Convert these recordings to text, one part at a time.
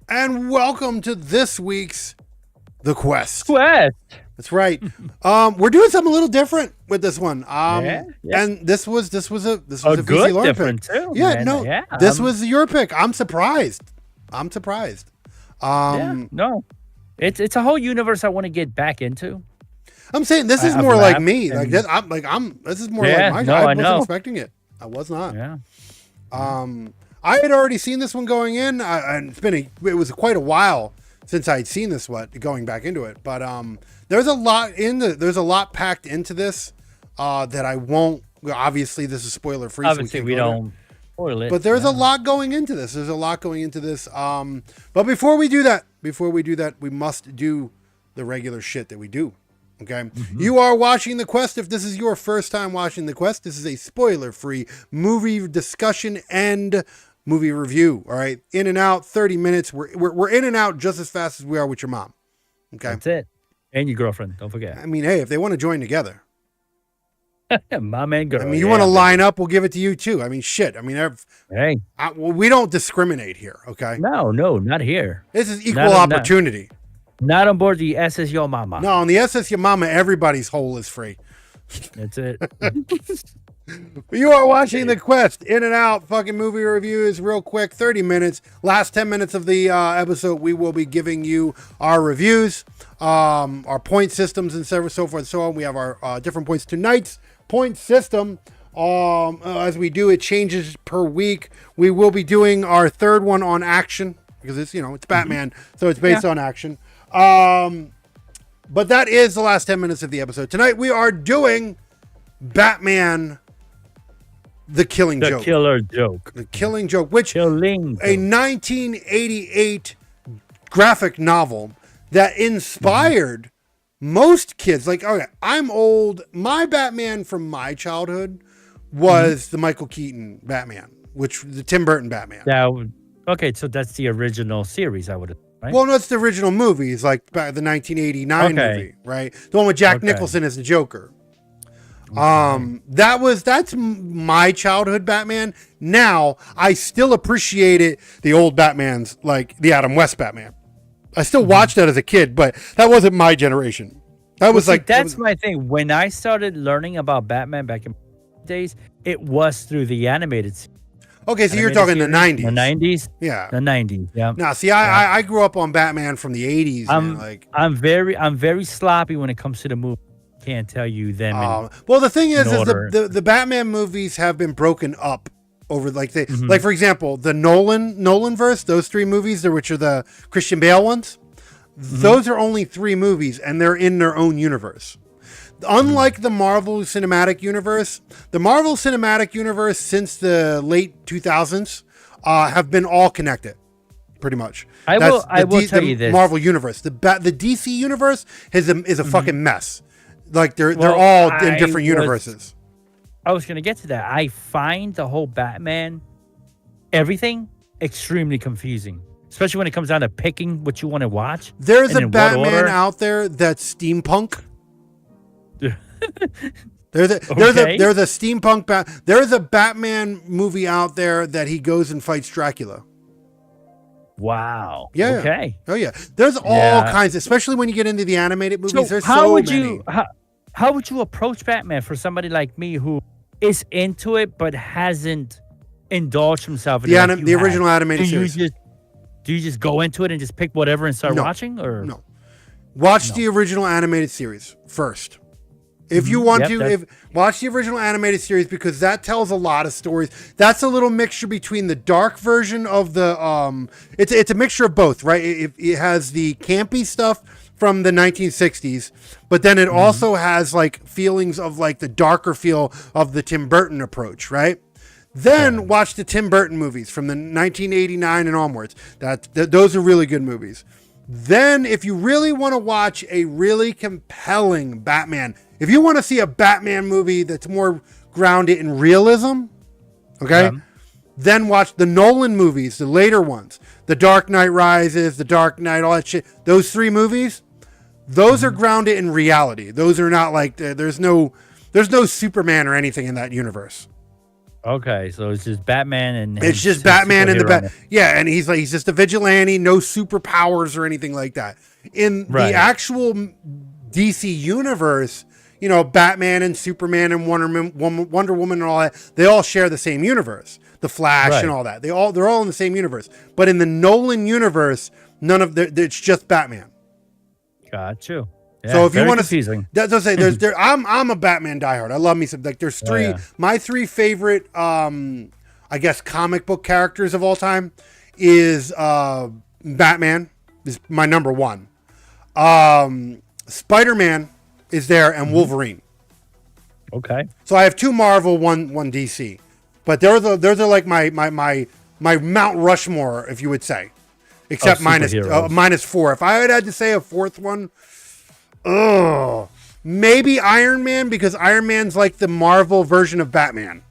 And welcome to this week's The Quest. That's right. We're doing something a little different with this one. And this was a good VC different pick. too. Yeah, man. no. Yeah, this was your pick. I'm surprised. No. It's a whole universe I want to get back into. I'm saying this is more like me. Like this, this is more like my I wasn't expecting it. I was not. Yeah. I had already seen this one going in, and it was quite a while since I'd seen this one going back into it. But there's a lot packed into this that I won't. Obviously, this is spoiler free. Obviously, we don't spoil it. But there's a lot going into this. But before we do that, we must do the regular shit that we do. Okay. Mm-hmm. You are watching The Quest. If this is your first time watching The Quest, this is a spoiler-free movie discussion and movie review. All right. In and out, 30 minutes. We're in and out just as fast as we are with your mom. Okay. That's it. And your girlfriend. Don't forget. I mean, hey, if they want to join together. Mom and girl. I mean, you want to line up, we'll give it to you too. I mean, shit. I mean, we don't discriminate here. Okay. No, not here. This is equal opportunity. Not on board the SS Yo Mama. No, on the SS Yo Mama, everybody's hole is free. That's it. You are watching The Quest. In and out fucking movie reviews real quick, 30 minutes. Last 10 minutes of the episode, we will be giving you our reviews, our point systems, and so forth and so on. We have our different points. Tonight's point system, as we do, it changes per week. We will be doing our third one on action because it's Batman, so it's based on action. But that is the last 10 minutes of the episode. Tonight we are doing Batman The Killing Joke. The Killing Joke, which a 1988 graphic novel that inspired most kids. Like, okay, I'm old. My Batman from my childhood was the Michael Keaton Batman, the Tim Burton Batman. Okay, so that's the original series, I would have. Right? Well, no, it's the original movies, like the 1989 movie, right? The one with Jack Nicholson as the Joker. That's my childhood Batman. Now, I still appreciated the old Batmans, like the Adam West Batman. I still watched that as a kid, but that wasn't my generation. That's my thing. When I started learning about Batman back in the days, it was through the animated series. Okay, so you're talking the 90s. The 90s? Yeah. The 90s, yeah. Now, see, I grew up on Batman from the 80s. I'm very sloppy when it comes to the movie. Can't tell you them. Well, the thing is the Batman movies have been broken up over like for example, the Nolan verse, those three movies, which are the Christian Bale ones. Those are only three movies, and they're in their own universe. Unlike the Marvel Cinematic Universe, since the late 2000s have been all connected, pretty much. I will tell you this. Marvel Universe. The DC Universe is a fucking mess. Like they're all in different universes. I was going to get to that. I find the whole Batman, everything, extremely confusing. especially when it comes down to picking what you want to watch. There's and a in what Batman order. out there that's steampunk. There's a steampunk there's a Batman movie out there that he goes and fights Dracula. Wow. Yeah. Okay. Oh yeah. There's all kinds, especially when you get into the animated movies. There's how so would many. you how would you approach Batman for somebody like me who is into it but hasn't indulged himself in the original animated series? Do you just go into it and just pick whatever and start watching, or no? Watch the original animated series first. If you want watch the original animated series, because that tells a lot of stories. That's a little mixture between the dark version of the it's a mixture of both, right? It has the campy stuff from the 1960s, but then it also has like feelings of like the darker feel of the Tim Burton approach, right? Then watch the Tim Burton movies from the 1989 and onwards. Those are really good movies. Then if you really want to watch a really compelling Batman, if you want to see a Batman movie that's more grounded in realism, okay, then watch the Nolan movies, the later ones, The Dark Knight Rises, The Dark Knight, all that shit. Those 3 movies, those are grounded in reality. Those are not like, there's no Superman or anything in that universe. Okay, so it's just Batman and it's just Batman and and he's just a vigilante, no superpowers or anything like that. In the actual DC universe, you know, Batman and Superman and Wonder Woman and all that, they all share the same universe. The Flash and all that. They're all in the same universe. But in the Nolan universe, it's just Batman. Got you. Yeah, so if you want to, that's what I say. I'm a Batman diehard. I love me some. Like there's 3. My 3 favorite, I guess, comic book characters of all time is Batman is my number 1. Spider-Man is there, and Wolverine. Okay. So I have 2 Marvel, one DC, but those are like my Mount Rushmore, if you would say, except minus 4. If I had to say a 4th one. Maybe Iron Man, because Iron Man's like the Marvel version of Batman.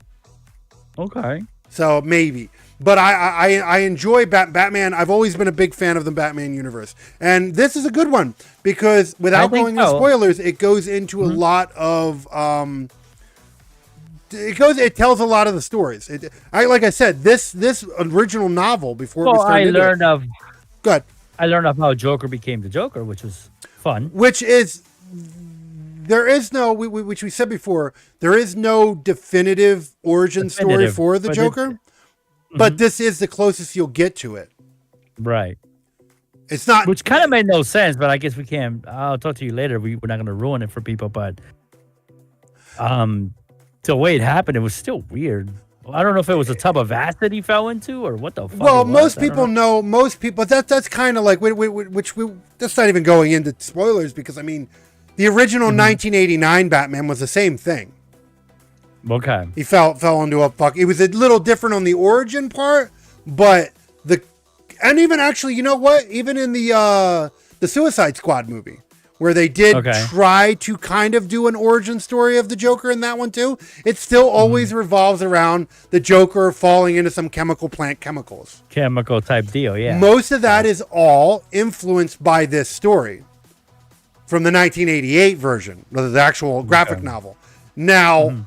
Okay. So maybe. But I enjoy Batman. I've always been a big fan of the Batman universe. And this is a good one because without going into spoilers, it goes into a lot of it tells a lot of the stories. Like I said, this original novel before we started. Good. I learned of how Joker became the Joker, which was fun. Which is, there is no, which we said before, there is no definitive origin story for the Joker, but this is the closest you'll get to it. Right. It's not. Which kind of made no sense, but I guess we can. I'll talk to you later. We're not going to ruin it for people, but the way it happened, it was still weird. I don't know if it was a tub of acid he fell into or what the fuck. Well, most people know. That's kind of like that's not even going into spoilers because I mean, the original 1989 Batman was the same thing. Okay. He fell into a fuck. It was a little different on the origin part, but and even actually, you know what? Even in the Suicide Squad movie, where they did try to kind of do an origin story of the Joker in that one too, it still always revolves around the Joker falling into some chemical type deal. Yeah. Most of that is all influenced by this story from the 1988 version, the actual graphic novel. Now,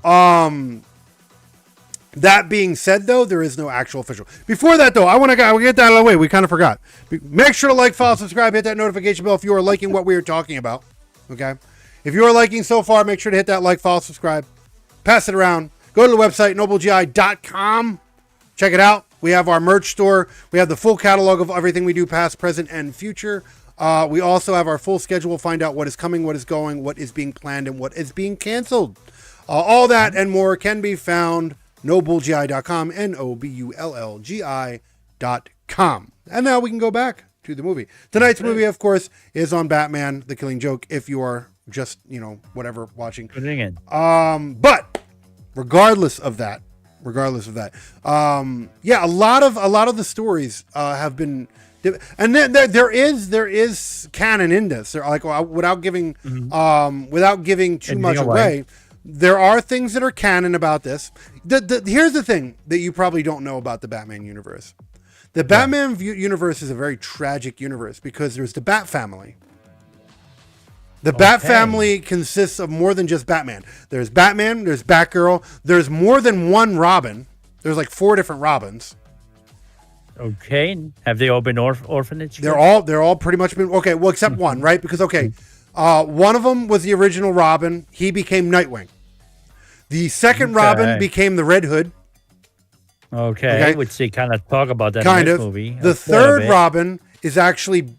that being said, though, there is no actual official. Before that, though, we'll get that out of the way. We kind of forgot. Make sure to like, follow, subscribe, hit that notification bell if you are liking what we are talking about. Okay? If you are liking so far, make sure to hit that like, follow, subscribe. Pass it around. Go to the website, noblegi.com. Check it out. We have our merch store. We have the full catalog of everything we do, past, present, and future. We also have our full schedule. Find out what is coming, what is going, what is being planned, and what is being canceled. All that and more can be found nobulgi.com, NOBULLGI.com. And now we can go back to the movie. Tonight's movie, of course, is on Batman, The Killing Joke, if you are just, whatever, watching. Putting in. But regardless of that, a lot of the stories have been, and then there is canon in this. They're like, without giving too much away. There are things that are canon about this. Here's the thing that you probably don't know about the Batman universe. The Batman universe is a very tragic universe because there's the Bat family. The Bat family consists of more than just Batman. There's Batman, there's Batgirl, there's more than one Robin. There's like 4 different Robins. Okay. Have they all been orphanage? They're all pretty much been okay. Well, except one, right? Because one of them was the original Robin. He became Nightwing. The second Robin became the Red Hood. Okay. Which they kind of talk about that kind in of this movie. The third Robin is actually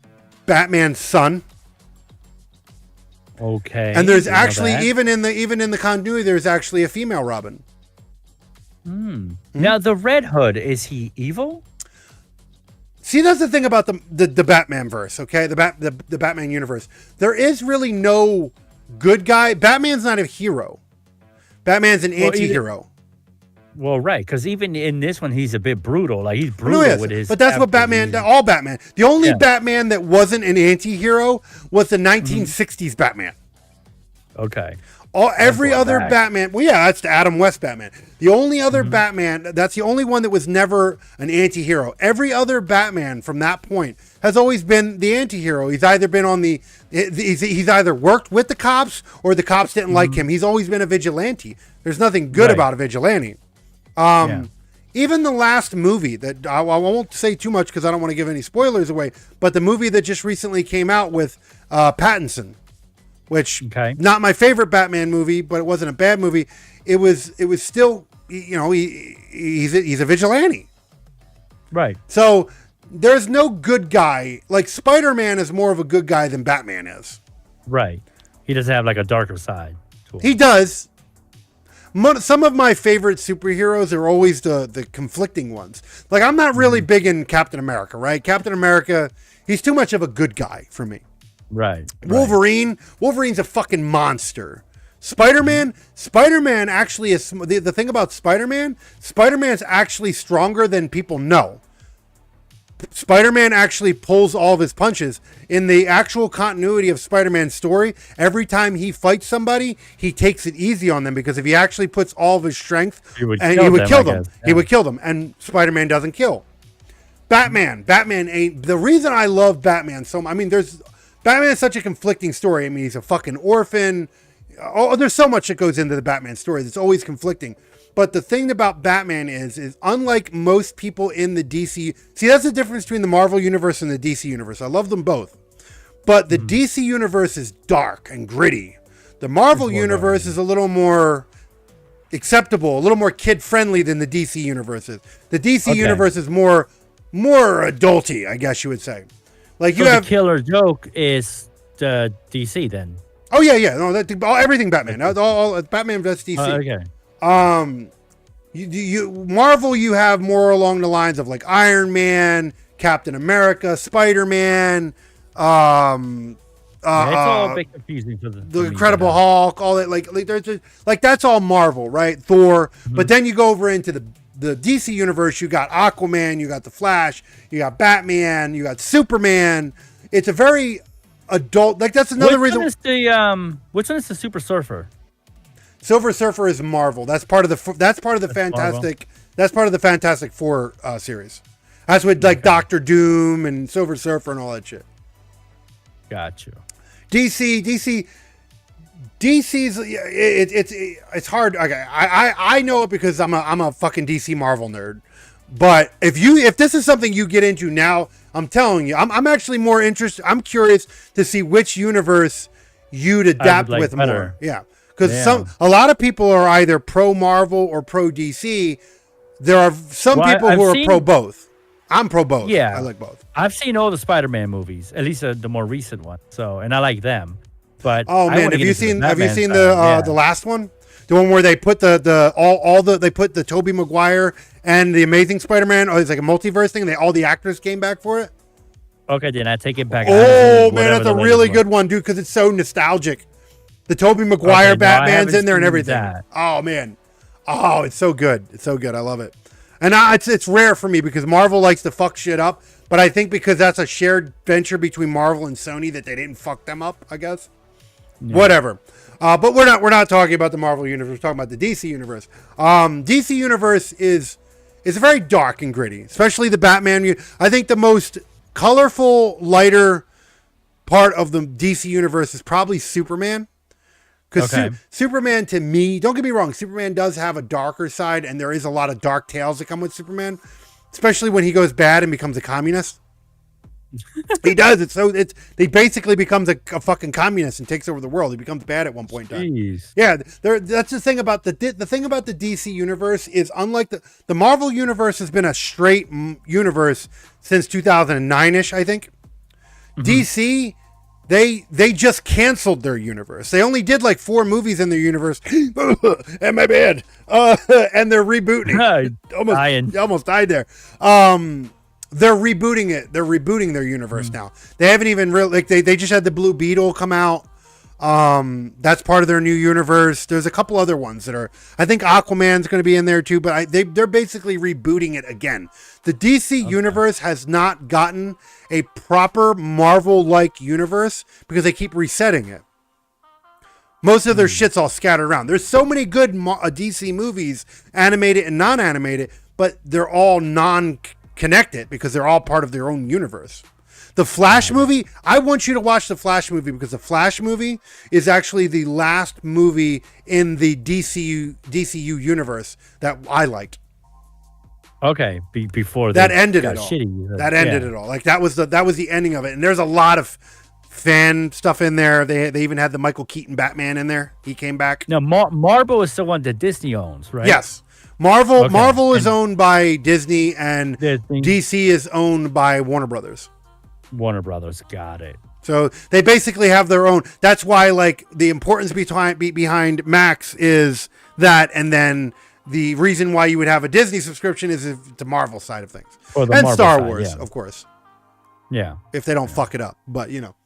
Batman's son. Okay. And there's actually even in the continuity, there's actually a female Robin. Now the Red Hood, is he evil? See, that's the thing about the Batman verse, okay? The Batman universe. There is really no good guy. Batman's not a hero. Batman's an anti-hero. Well, right, because even in this one, he's a bit brutal. Like he's brutal with his. But that's what Batman. All Batman. The only Batman that wasn't an anti-hero was the 1960s Batman. Okay. Every other Batman. Well, yeah, that's the Adam West Batman. The only other Batman. That's the only one that was never an anti-hero. Every other Batman from that point has always been the anti-hero. He's either been on the. He's either worked with the cops or the cops didn't like him. He's always been a vigilante. There's nothing good about a vigilante. Even the last movie that I won't say too much because I don't want to give any spoilers away, but the movie that just recently came out with Pattinson, which not my favorite Batman movie, but it wasn't a bad movie. It was still, he's a vigilante. Right. So there's no good guy. Like Spider-Man is more of a good guy than Batman is. Right. He doesn't have like a darker side to him. He does. Some of my favorite superheroes are always the conflicting ones. Like, I'm not really big in Captain America, right? Captain America, he's too much of a good guy for me. Right. Wolverine's a fucking monster. Spider-Man actually is, the thing about Spider-Man's actually stronger than people know. Spider-Man actually pulls all of his punches. In the actual continuity of Spider-Man's story, every time he fights somebody, he takes it easy on them because if he actually puts all of his strength, he would kill them. He would kill them, and Spider-Man doesn't kill. Batman ain't the reason I love Batman so much. I mean, Batman is such a conflicting story. I mean, he's a fucking orphan. Oh, there's so much that goes into the Batman story. It's always conflicting. But the thing about Batman is unlike most people in the DC... See, that's the difference between the Marvel Universe and the DC Universe. I love them both. But the DC Universe is dark and gritty. The Marvel Universe is a little more acceptable, a little more kid-friendly than the DC Universe is. The DC Universe is more adulty, I guess you would say. Like the killer joke is the DC then. Oh, yeah. No, everything Batman. All Batman, that's DC. Okay. Marvel, you have more along the lines of like Iron Man, Captain America, Spider-Man, it's all a bit confusing for the Incredible Hulk, all that. Like there's just, like that's all Marvel, right? Thor. But then you go over into the DC universe. You got Aquaman, you got the Flash, you got Batman, you got Superman. It's a very adult. Like that's another reason. Which one is the Super Surfer? Silver Surfer is Marvel. That's part of the Fantastic. Marvel. That's part of the Fantastic Four series. That's with like Doctor Doom and Silver Surfer and all that shit. Gotcha. DC's it's hard. I know it because I'm a fucking DC Marvel nerd. But if this is something you get into now, I'm telling you, I'm actually more interested. I'm curious to see which universe you'd adapt with more. Yeah. Because a lot of people are either pro Marvel or pro DC. There are some people who are pro both. I'm pro both. Yeah, I like both. I've seen all the Spider-Man movies, at least the more recent one. And I like them. But have you seen the last one? The one where they put they put the Tobey Maguire and the Amazing Spider-Man. Oh, it's like a multiverse thing. All the actors came back for it. Okay, then I take it back. Oh man, that's a really good one, dude, because it's so nostalgic. The Tobey Maguire Batman's in there and everything. Oh man, it's so good. It's so good. I love it. And it's rare for me because Marvel likes to fuck shit up. But I think because that's a shared venture between Marvel and Sony that they didn't fuck them up. I guess. Yeah. Whatever. But we're not talking about the Marvel universe. We're talking about the DC universe. DC universe is It's very dark and gritty, especially the Batman. I think the most colorful, lighter part of the DC universe is probably Superman. Because Superman, to me, don't get me wrong, Superman does have a darker side, and there is a lot of dark tales that come with Superman, especially when he goes bad and becomes a communist. He does. He basically becomes a fucking communist and takes over the world. He becomes bad at one point in time. Jeez. Yeah, that's the thing about the thing about the DC universe is, unlike the Marvel universe has been a straight universe since 2009ish, I think. DC, they just canceled their universe. They only did like 4 movies in their universe. And my bad. And they're rebooting. Almost died there. They're rebooting it. They're rebooting their universe now. They haven't even really, they just had the Blue Beetle come out. That's part of their new universe. There's a couple other ones that are, I think Aquaman's going to be in there too, but they're basically rebooting it again. The DC universe has not gotten a proper Marvel-like universe because they keep resetting it. Most of their shit's all scattered around. There's so many good DC movies, animated and non-animated, but they're all non-connected because they're all part of their own universe. The Flash movie, I want you to watch the Flash movie because the Flash movie is actually the last movie in the DCU universe that I liked. Okay, before that ended it all. Shitty. That ended it all. Like that was the ending of it. And there's a lot of fan stuff in there. They even had the Michael Keaton Batman in there. He came back. No, Marvel is the one that Disney owns, right? Yes. Marvel is owned by Disney, and DC is owned by Warner Brothers. Warner Brothers, got it. So they basically have their own. That's why, like, the importance behind Max is that, and then the reason why you would have a Disney subscription is the Marvel side of things, and Marvel Star side, Wars, of course. Yeah, if they don't fuck it up, but you know.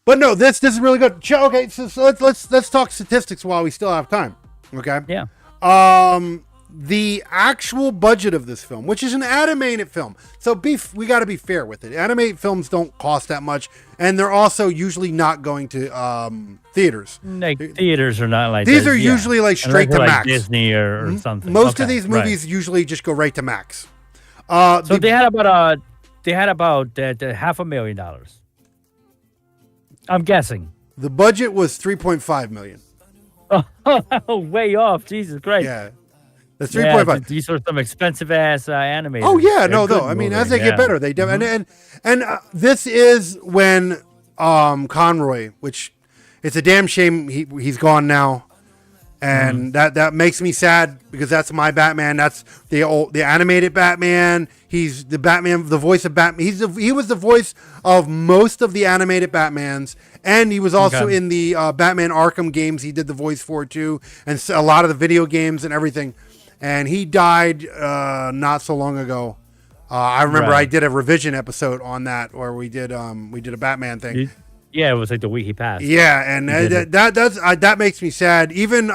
But no, this is really good. Okay, so let's talk statistics while we still have time. Okay. Yeah. The actual budget of this film, which is an animated film, so we got to be fair with it. Animated films don't cost that much, and they're also usually not going to theaters. Like theaters are not like these are usually like straight to like Max, Disney or something. Most of these movies usually just go right to Max. So they had about $500,000. I'm guessing the budget was $3.5 million. Oh, way off! Jesus Christ! Yeah. That's 3.5. These are some expensive ass animators. Oh yeah, no. I mean, as they get better, they do. And this is when Conroy, which it's a damn shame he's gone now, and that makes me sad because that's my Batman. That's the animated Batman. He's the Batman, the voice of Batman. He was the voice of most of the animated Batmans, and he was also in the Batman Arkham games. He did the voice for too, and a lot of the video games and everything. And he died not so long ago. I remember I did a revision episode on that where we did a Batman thing. Yeah, it was like the week he passed. Yeah, and that makes me sad. Even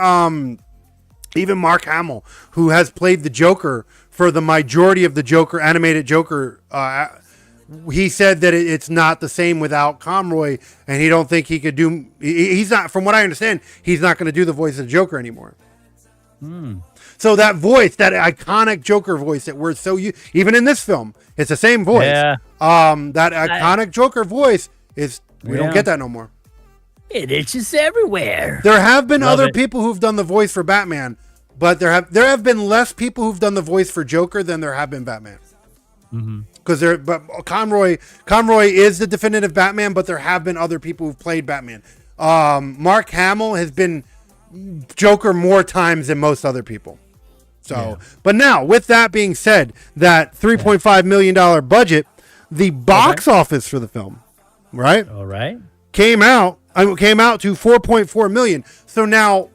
Mark Hamill, who has played the Joker for the majority of the Joker animated Joker, he said that it's not the same without Conroy, and he don't think he could do. He's not, from what I understand, he's not going to do the voice of the Joker anymore. So that voice, that iconic Joker voice that we're so even in this film, it's the same voice. Yeah. That iconic Joker voice is we don't get that no more. It itches everywhere. There have been other people who've done the voice for Batman, but there have been less people who've done the voice for Joker than there have been Batman. Because Conroy is the definitive Batman, but there have been other people who've played Batman. Mark Hamill has been Joker more times than most other people. So, but now with that being said, that $3.5 million budget, the box office for the film, right? All right. Came out to 4.4 million. So now,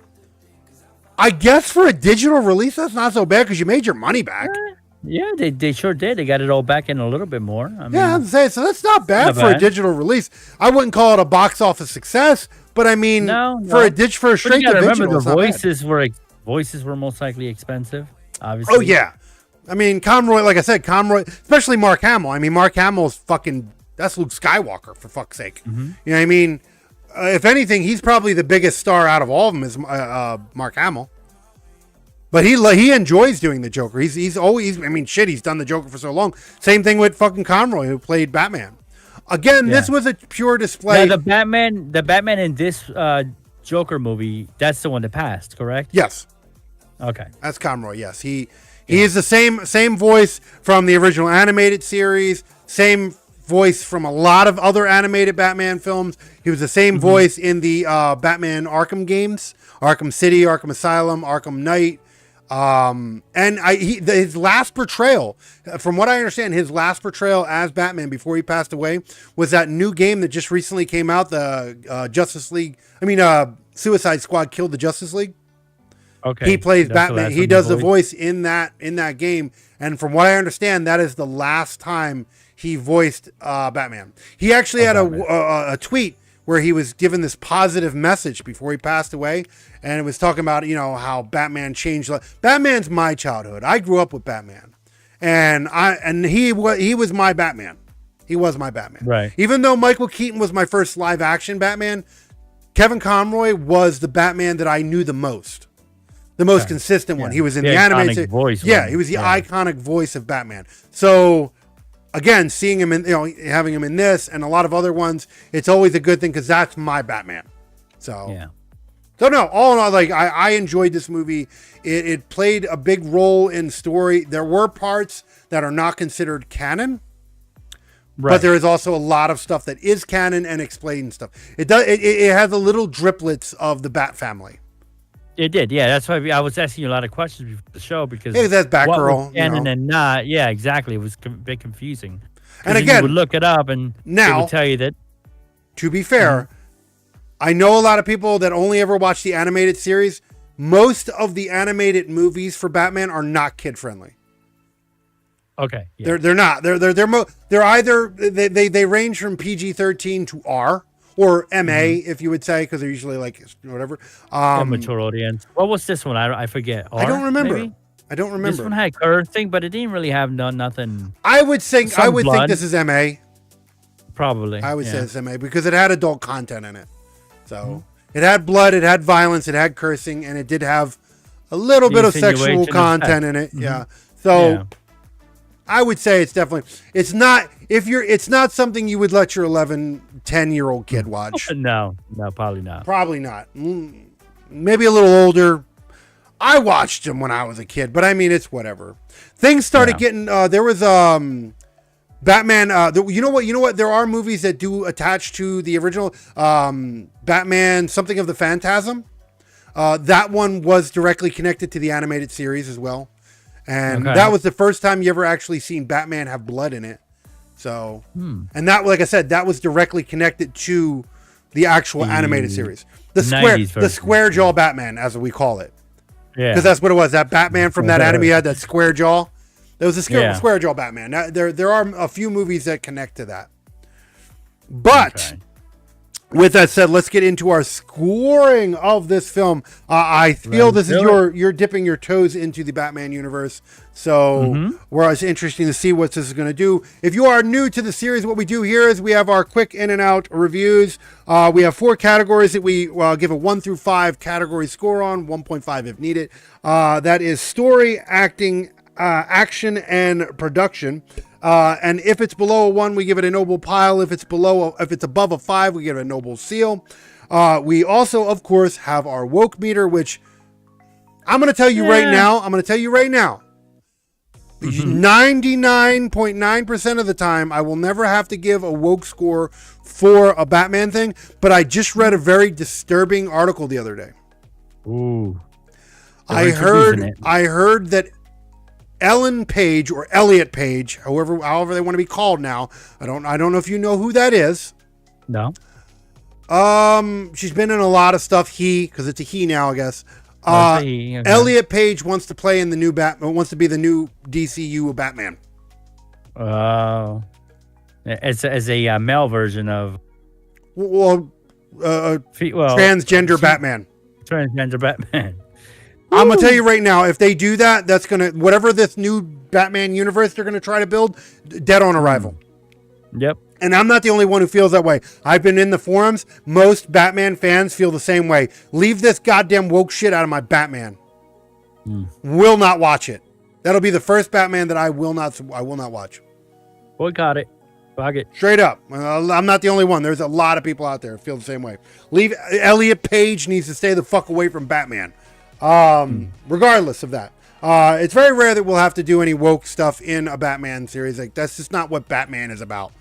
I guess for a digital release, that's not so bad because you made your money back. Yeah, they sure did. They got it all back in a little bit more. I mean, I'm saying, so that's not bad for a digital release. I wouldn't call it a box office success, but I mean, for a straight to digital, the voices were most likely expensive. Obviously. Oh yeah, I mean Conroy, like I said, especially Mark Hamill. I mean, Mark Hamill's that's Luke Skywalker, for fuck's sake. You know what I mean? If anything, he's probably the biggest star out of all of them is Mark Hamill. But he enjoys doing the Joker. He's always, I mean, shit, he's done the Joker for so long. Same thing with fucking Conroy, who played Batman. Again, this was a pure display. Now, the Batman in this Joker movie, that's the one that passed, correct? Yes. Okay. That's Conroy, yes. He is the same voice from the original animated series, same voice from a lot of other animated Batman films. He was the same voice in the Batman Arkham games, Arkham City, Arkham Asylum, Arkham Knight. His last portrayal, from what I understand, his last portrayal as Batman before he passed away was that new game that just recently came out, the Suicide Squad Killed the Justice League. Okay. He plays Batman. He does the voice in that game, and from what I understand, that is the last time he voiced Batman. He actually had a tweet where he was given this positive message before he passed away, and it was talking about how Batman changed. Batman's my childhood. I grew up with Batman, and he was my Batman. He was my Batman. Right. Even though Michael Keaton was my first live action Batman, Kevin Conroy was the Batman that I knew the most. The most consistent one. He was in the animated voice. Yeah, he was the iconic voice of Batman. So again, seeing him in, having him in this and a lot of other ones, it's always a good thing because that's my Batman. So no, all in all, like I enjoyed this movie. It played a big role in story. There were parts that are not considered canon. Right. But there is also a lot of stuff that is canon and explains stuff. It has the little driplets of the Bat family. It did, yeah. That's why I was asking you a lot of questions before the show because that's Batgirl, what was canon and not. Yeah, exactly. It was a bit confusing. And again, you would look it up and now, it would tell you that. To be fair, I know a lot of people that only ever watch the animated series. Most of the animated movies for Batman are not kid friendly. Okay, yeah. They're not. They're either they range from PG-13 to R. Or MA, if you would say, because they're usually like whatever. Mature audience. What was this one? I forget. I don't remember. Maybe? I don't remember. This one had cursing, but it didn't really have nothing. I would think this is MA. Probably. I would say it's MA because it had adult content in it. So it had blood, it had violence, it had cursing, and it did have a little bit of sexual content in it. Yeah. So I would say it's not something you would let your 10-year-old kid watch. No, probably not. Probably not. Maybe a little older. I watched them when I was a kid, but I mean, it's whatever. Things started getting, there was, Batman, you know what? There are movies that do attach to the original, Batman, Something of the Phantasm. That one was directly connected to the animated series as well. And that was the first time you ever actually seen Batman have blood in it. So, and that, like I said, that was directly connected to the actual animated series. The square jaw Batman, as we call it. Yeah. Because that's what it was. That Batman from that anime had that square jaw. There was a square jaw Batman. Now, there are a few movies that connect to that. But with that said, let's get into our scoring of this film. I feel this is you're dipping your toes into the Batman universe. So it's interesting to see what this is going to do. If you are new to the series, what we do here is we have our quick in and out reviews. We have 4 categories that we give a 1 through 5 category score on, 1.5 if needed. That is story, acting, action, and production. And if it's below a 1, we give it a noble pile. If it's above a 5, we give it a noble seal. We also, of course, have our woke meter, which I'm going to tell you right now. 99.9% of the time, I will never have to give a woke score for a Batman thing. But I just read a very disturbing article the other day. Ooh. I heard that Ellen Page or Elliot Page, however they want to be called now. I don't know if you know who that is. No. She's been in a lot of stuff. Because it's a he now, I guess. Elliot Page wants to play in the new Batman. Wants to be the new DCU Batman. As a male version of. Transgender Batman. Transgender Batman. I'm going to tell you right now, if they do that, that's going to, whatever this new Batman universe they're going to try to build, dead on arrival. Yep. And I'm not the only one who feels that way. I've been in the forums. Most Batman fans feel the same way. Leave this goddamn woke shit out of my Batman. Will not watch it. That'll be the first Batman that I will not watch. Boycott it. Fuck it. Straight up. I'm not the only one. There's a lot of people out there who feel the same way. Elliot Page needs to stay the fuck away from Batman. Regardless of that. It's very rare that we'll have to do any woke stuff in a Batman series. Like, that's just not what Batman is about.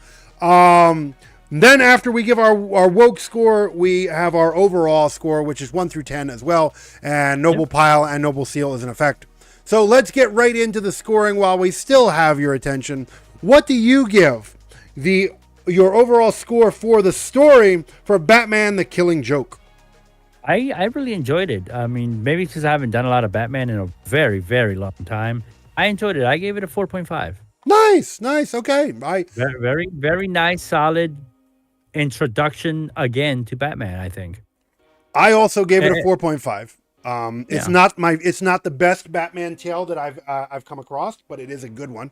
Then after we give our woke score, we have our overall score, which is 1 through 10 as well. And Noble Pile and Noble Seal is in effect. So let's get right into the scoring while we still have your attention. What do you give your overall score for the story for Batman the Killing Joke? I really enjoyed it. I mean, maybe because I haven't done a lot of Batman in a very, very long time. I enjoyed it. I gave it a 4.5. Nice. Okay. Very, very, very nice, solid introduction again to Batman, I think. I also gave it a 4.5. It's not the best Batman tale that I've come across, but it is a good one.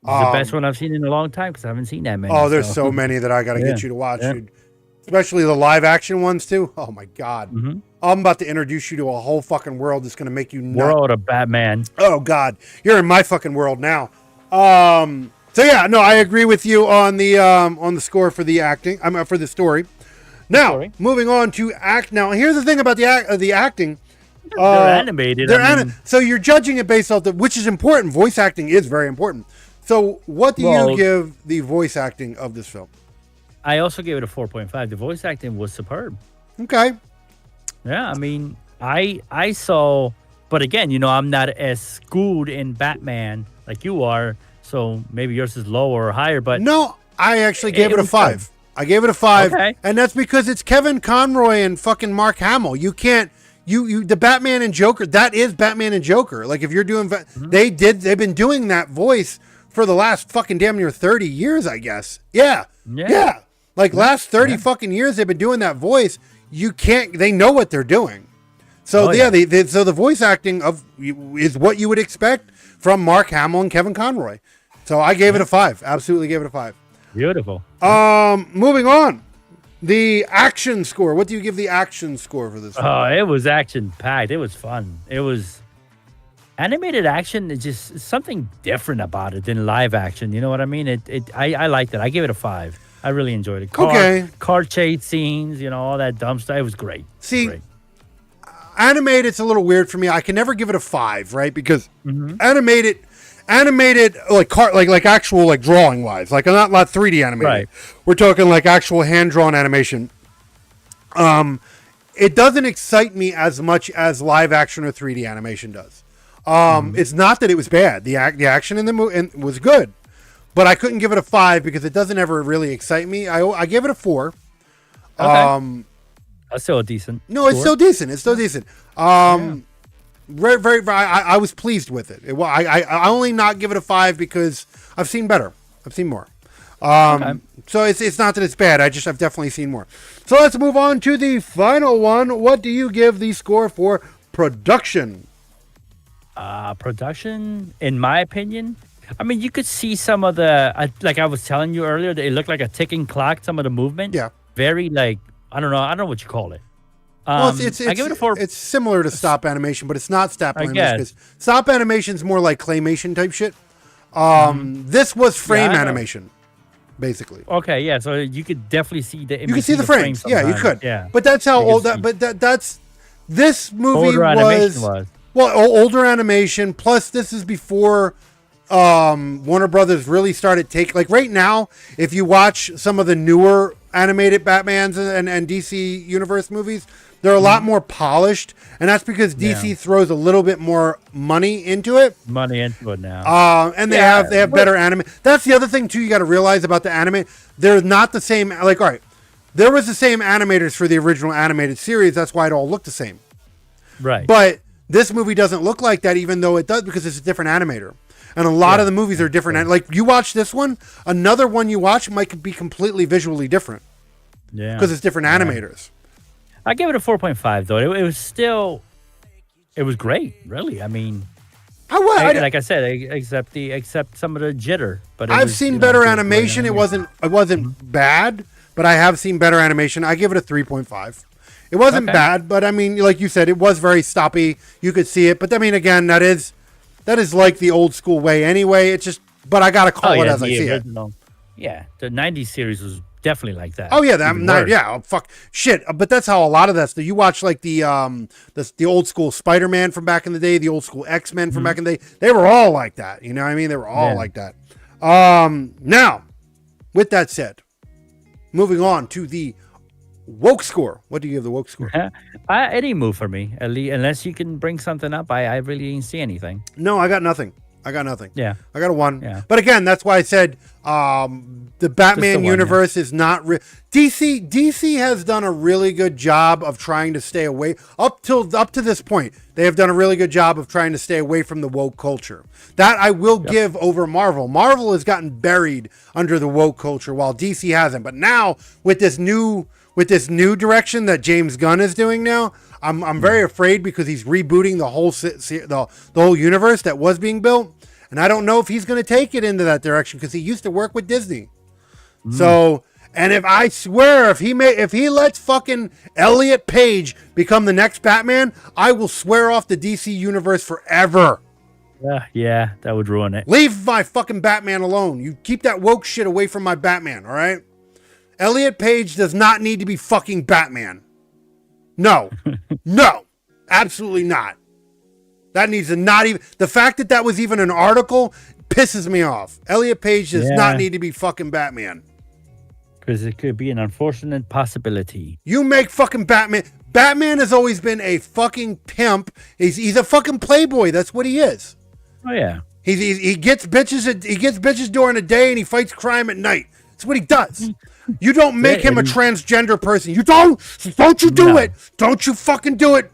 It's the best one I've seen in a long time because I haven't seen that many. Oh, there's so many that I got to get you to watch, dude. Especially the live action ones too. Oh my God. I'm about to introduce you to a whole fucking world that's going to make you nuts. World of Batman. Oh God. You're in my fucking world now. So yeah, no, I agree with you on the score for the acting. For the story. Now, moving on to act. Now, here's the thing about the acting. They're animated. So you're judging it based off which is important. Voice acting is very important. So what do you give the voice acting of this film? I also gave it a 4.5. The voice acting was superb. Okay. Yeah, I mean, I saw, but again, I'm not as schooled in Batman like you are, so maybe yours is lower or higher, but... No, I actually gave it a 5. Fun. I gave it a 5, and that's because it's Kevin Conroy and fucking Mark Hamill. You can't... the Batman and Joker, that is Batman and Joker. Like, if you're doing... They've been doing that voice for the last fucking damn near 30 years, I guess. Yeah. Like, last 30 fucking years, they've been doing that voice. They know what they're doing. So, so the voice acting is what you would expect from Mark Hamill and Kevin Conroy. So, I gave it a 5. Absolutely gave it a 5. Beautiful. Moving on. The action score. What do you give the action score for this film? Oh, it was action-packed. It was fun. It was... Animated action is just something different about it than live action. You know what I mean? I liked it. I gave it a 5. I really enjoyed it. Car chase scenes, all that dumb stuff. It was great. See, animated, it's a little weird for me. I can never give it a 5, right? Because animated, like actual, like drawing wise, like not 3D animated. Right. We're talking like actual hand drawn animation. It doesn't excite me as much as live action or 3D animation does. It's not that it was bad. The action in the movie was good. But I couldn't give it a 5 because it doesn't ever really excite me. I gave it a 4. Okay. That's still decent. No, it's still decent. It's still decent. Very, very. I was pleased with it. I only not give it a 5 because I've seen better. I've seen more. So it's not that it's bad. I've definitely seen more. So let's move on to the final one. What do you give the score for production? Production, in my opinion. I mean, you could see some of the, like I was telling you earlier, it looked like a ticking clock, some of the movement. Yeah. Very, like, I don't know what you call it. Well, I give it a 4. It's similar to stop animation, but it's not stop animation. Because stop animation is more like claymation type shit. This was frame animation, basically. Okay, yeah, so you could definitely see the image. You could see the frames. Yeah, you could. Yeah. But that's how old that, but that's, this movie was. Well, older animation, plus this is before Warner Brothers really started like right now, if you watch some of the newer animated Batmans and DC Universe movies, they're a lot more polished, and that's because DC throws a little bit more money into it. Now. And they have better anime. That's the other thing too you got to realize about the anime. They're not the same. Like, all right, there was the same animators for the original animated series. That's why it all looked the same. Right. But this movie doesn't look like that, even though it does, because it's a different animator. And a lot of the movies are different. Like, you watch this one, another one you watch might be completely visually different. Yeah. Because it's different animators. I give it a 4.5, though. It was still... It was great, really. I mean... like I said, except some of the jitter. But I've seen better animation. It wasn't bad, but I have seen better animation. I give it a 3.5. It wasn't Okay. bad, but I mean, like you said, it was very stoppy. You could see it, but I mean, again, that is like the old school way anyway. It's just, but I gotta call it as I see it. Yeah, the '90s series was definitely like that. Oh yeah, that Even not worse. yeah, oh, fuck shit. But that's how a lot of that stuff. You watch like the old school Spider-Man from back in the day, the old school X-Men from back in the day. They were all like that. You know what I mean? They were all Yeah. like that. Now, with that said, moving on to the woke score. What do you give the woke score? It didn't move for me. At least, unless you can bring something up, I really didn't see anything. No, I got nothing. I got Yeah. a 1. Yeah. But again, that's why I said the Batman one, universe is not DC. DC has done a really good job of trying to stay away up to this point. They have done a really good job of trying to stay away from the woke culture. That I will give over Marvel. Marvel has gotten buried under the woke culture while DC hasn't. But now with this new direction that James Gunn is doing now, I'm very afraid because he's rebooting the whole universe that was being built, and I don't know if he's going to take it into that direction because he used to work with Disney. So, and if he lets fucking Elliot Page become the next Batman, I will swear off the DC universe forever. Yeah, that would ruin it. Leave my fucking Batman alone. You keep that woke shit away from my Batman, all right? Elliot Page does not need to be fucking Batman. No. No. Absolutely not. That needs to not even... The fact that was even an article pisses me off. Elliot Page does not need to be fucking Batman. Because it could be an unfortunate possibility. You make fucking Batman... Batman has always been a fucking pimp. He's a fucking playboy. That's what he is. Oh, yeah. He gets bitches during the day and he fights crime at night. That's what he does. You don't make him a transgender person. You don't you do it. Don't you fucking do it.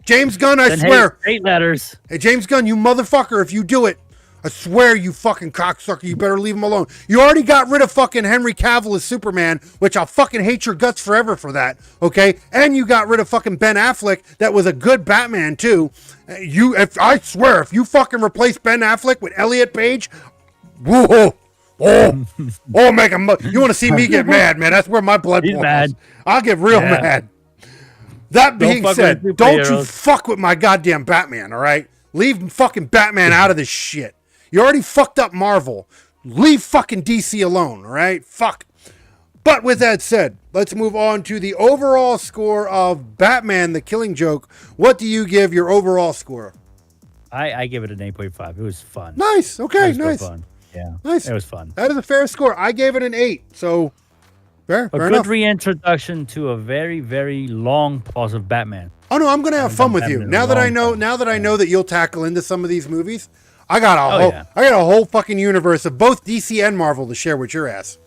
James Gunn, I swear. Hate letters. Hey, James Gunn, you motherfucker, if you do it, I swear you fucking cocksucker, you better leave him alone. You already got rid of fucking Henry Cavill as Superman, which I'll fucking hate your guts forever for that, okay? And you got rid of fucking Ben Affleck, that was a good Batman too. I swear, if you fucking replace Ben Affleck with Elliot Page, whoa. Make him. You want to see me get mad, man? That's where my blood boils. Mad. I'll get real mad. That being said, don't you fuck with my goddamn Batman, all right? Leave fucking Batman out of this shit. You already fucked up Marvel. Leave fucking DC alone, all right? Fuck. But with that said, let's move on to the overall score of Batman: The Killing Joke. What do you give your overall score? I give it an 8.5. It was fun. Nice. Okay, nice. Fun. Yeah, nice. It was fun. That is a fair score. I gave it an 8. So fair A good enough. reintroduction to a very, very long pause of Batman. Oh no, I'm gonna have fun with you. Batman Now in a that I long know, time. now that I know that you'll tackle into some of these movies, I got a yeah. whole fucking universe of both DC and Marvel to share with your ass.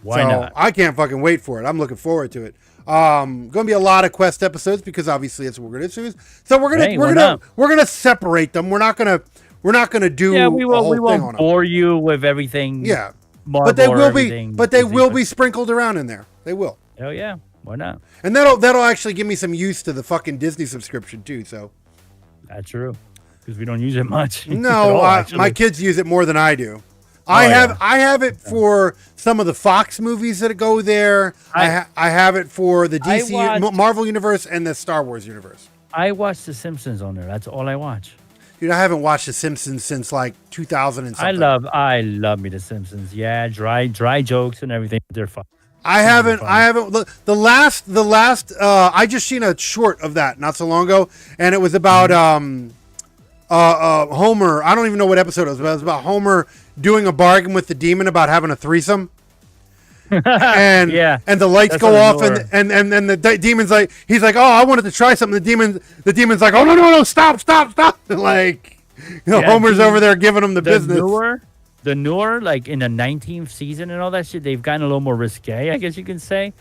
Why not? I can't fucking wait for it. I'm looking forward to it. Going to be a lot of Quest episodes because obviously it's what we're gonna do. So we're gonna separate them. We're not gonna do we a will. whole We thing won't on them. bore you with everything. Yeah, Marvel but they or will be. everything But they Disney, will be sprinkled around in there. They will. Oh yeah, why not? And that'll actually give me some use to the fucking Disney subscription too. So That's true. Because we don't use it much. no, at all, my actually. kids use it more than I do. I have it for some of the Fox movies that go there. I have it for the DC Marvel universe and the Star Wars universe. I watch The Simpsons on there. That's all I watch. Dude, I haven't watched The Simpsons since like 2000 and something. I love me The Simpsons. Yeah, dry jokes and everything. They're fun. I haven't. The last. I just seen a short of that not so long ago, and it was about Homer. I don't even know what episode it was, but it was about Homer doing a bargain with the demon about having a threesome. And and the lights go off, and the demon's like, he's like, oh, I wanted to try something. The demon's like, oh no, stop. Like, Homer's over there giving him the business. The newer, like in the 19th season and all that shit, they've gotten a little more risque, I guess you can say.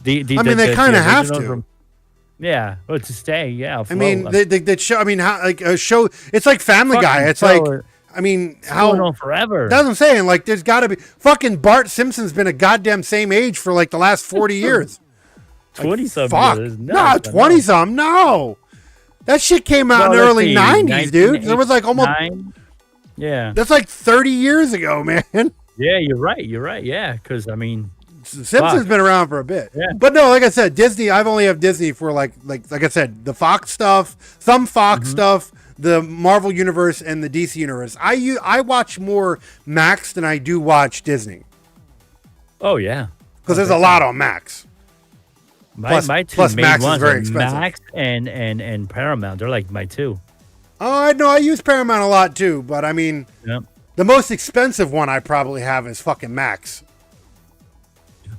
They kind of have to. Yeah, well, to stay, yeah. I mean, the show. I mean, how like a show? It's like Family Guy. It's like, I mean, how going on forever? That's what I'm saying. Like, there's got to be fucking Bart Simpson's been a goddamn same age for like the last 40 years. 20-something. Fuck. No, 20-something. No. That shit came out in the early 90s, dude. There was like almost... Yeah. That's like 30 years ago, man. Yeah, you're right. Yeah, because, I mean, Simpsons been around for a bit. Yeah. But no, like I said, Disney, I've only have Disney for like I said, the Fox stuff, some Fox stuff, the Marvel universe and the DC universe. I watch more Max than I do watch Disney. Oh yeah. Because there's a lot on Max. My two plus main Max is ones very are expensive. Max and Paramount. They're like my two. Oh, I know. I use Paramount a lot too, but I mean, Yep. the most expensive one I probably have is fucking Max.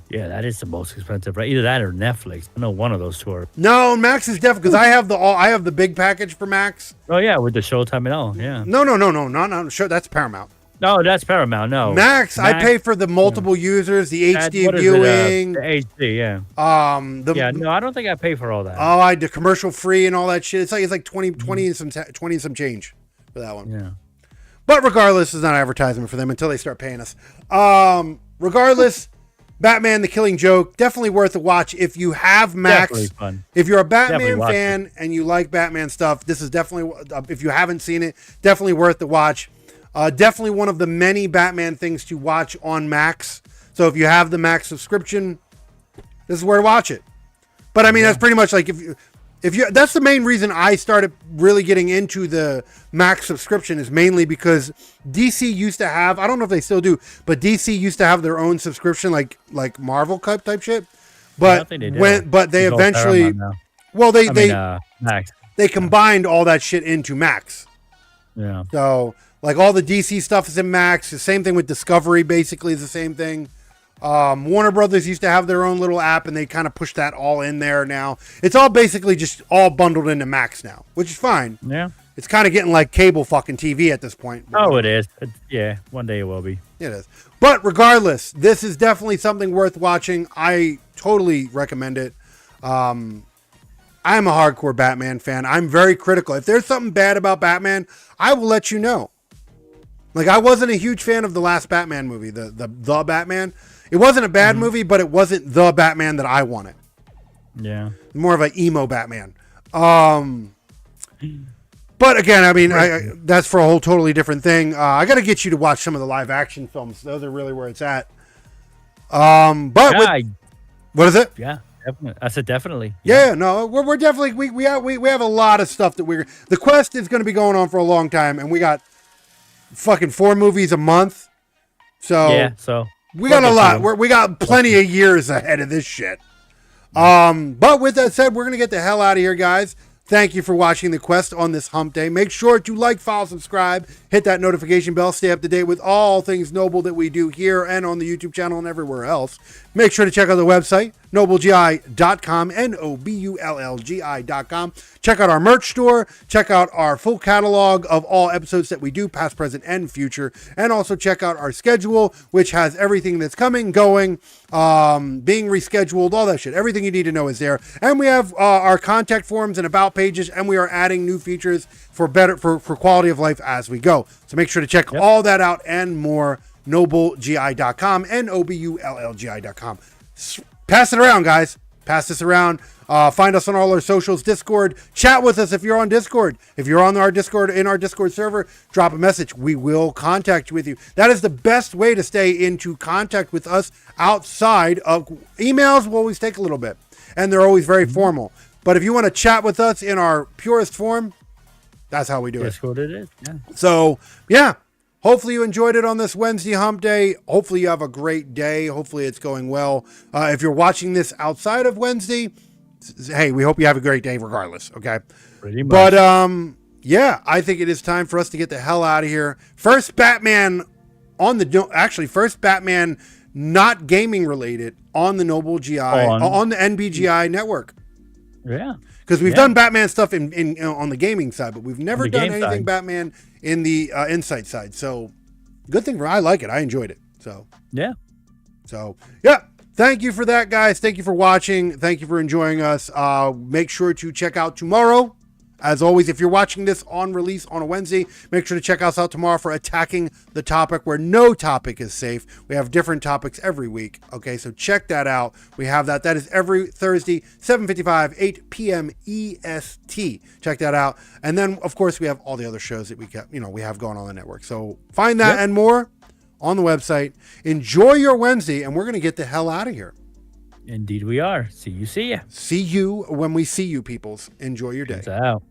Yeah, that is the most expensive, right? Either that or Netflix. I know one of those two are. No, Max is definitely because I have the big package for Max. Oh yeah, with the Showtime and all. Yeah. No. Sure, that's Paramount. No, that's Paramount. No. Max, I pay for the multiple users, the HD what is it, viewing, the HD, yeah. the No, I don't think I pay for all that. I the commercial free and all that shit. It's like 20 and some change for that one. Yeah. But regardless, it's not advertisement for them until they start paying us. Regardless, Batman: The Killing Joke, definitely worth a watch if you have Max. Definitely fun. If you're a Batman Definitely watch fan and you like Batman stuff, this is definitely, if you haven't seen it, definitely worth the watch. Definitely one of the many Batman things to watch on Max. So if you have the Max subscription, this is where to watch it. But I mean, that's pretty much like if you that's the main reason I started really getting into the Max subscription is mainly because DC used to have, I don't know if they still do, but DC used to have their own subscription like Marvel type shit. But I think they do. they It's all eventually Paramount now. well Max. they combined all that shit into Max. Yeah. So like all the DC stuff is in Max. The same thing with Discovery basically is the same thing. Warner Brothers used to have their own little app and they kind of pushed that all in there now. It's all basically just all bundled into Max now, which is fine. Yeah. It's kind of getting like cable fucking TV at this point. Oh, it is. Yeah, one day it will be. It is. But regardless, this is definitely something worth watching. I totally recommend it. I'm a hardcore Batman fan. I'm very critical. If there's something bad about Batman, I will let you know. Like, I wasn't a huge fan of the last Batman movie, the Batman. It wasn't a bad movie, but it wasn't the Batman that I wanted. Yeah. More of an emo Batman. But again, I mean, that's for a whole totally different thing. I got to get you to watch some of the live action films. Those are really where it's at. What is it? Yeah, definitely. I said definitely. Yeah, no, we're definitely we have a lot of stuff that the quest is going to be going on for a long time, and we got fucking 4 movies a month. So yeah, so we got a lot. We got plenty of years ahead of this shit. But with that said, we're gonna get the hell out of here, guys. Thank you for watching The Quest on this hump day. Make sure to like, follow, subscribe, hit that notification bell, stay up to date with all things Noble that we do here and on the YouTube channel and everywhere else. Make sure to check out the website, nobullgi.com, NOBULLGI.com. Check out our merch store. Check out our full catalog of all episodes that we do, past, present, and future. And also check out our schedule, which has everything that's coming, going, being rescheduled, all that shit. Everything you need to know is there. And we have our contact forms and about pages, and we are adding new features for quality of life as we go. So make sure to check all that out and more. NobleGI.com, NOBULLGI.com. Pass it around, guys. Pass this around. Find us on all our socials, Discord. Chat with us if you're on Discord. If you're on our Discord, in our Discord server, drop a message. We will contact you with you. That is the best way to stay into contact with us outside of emails. Will always take a little bit, and they're always very formal. But if you want to chat with us in our purest form, that's how we do it. Discord it is. Yeah. So, yeah. Hopefully you enjoyed it on this Wednesday hump day. Hopefully you have a great day. Hopefully it's going well. If you're watching this outside of Wednesday, hey, we hope you have a great day regardless, okay? Pretty much. But, yeah, I think it is time for us to get the hell out of here. First Batman not gaming related on the Noble GI, on the NBGI network. Yeah. Because we've done Batman stuff in on the gaming side, but we've never done anything side. Batman in the Insight side. So, good thing I like it. I enjoyed it. So, yeah. Thank you for that, guys. Thank you for watching. Thank you for enjoying us. Make sure to check out tomorrow. As always, if you're watching this on release on a Wednesday, make sure to check us out tomorrow for Attacking the Topic, where no topic is safe. We have different topics every week. Okay, so check that out. We have that. That is every Thursday, 7:55, 8 p.m. EST. Check that out. And then, of course, we have all the other shows that we have going on the network. So find that and more on the website. Enjoy your Wednesday, and we're going to get the hell out of here. Indeed we are. See you. See you when we see you, peoples. Enjoy your day. Peace out.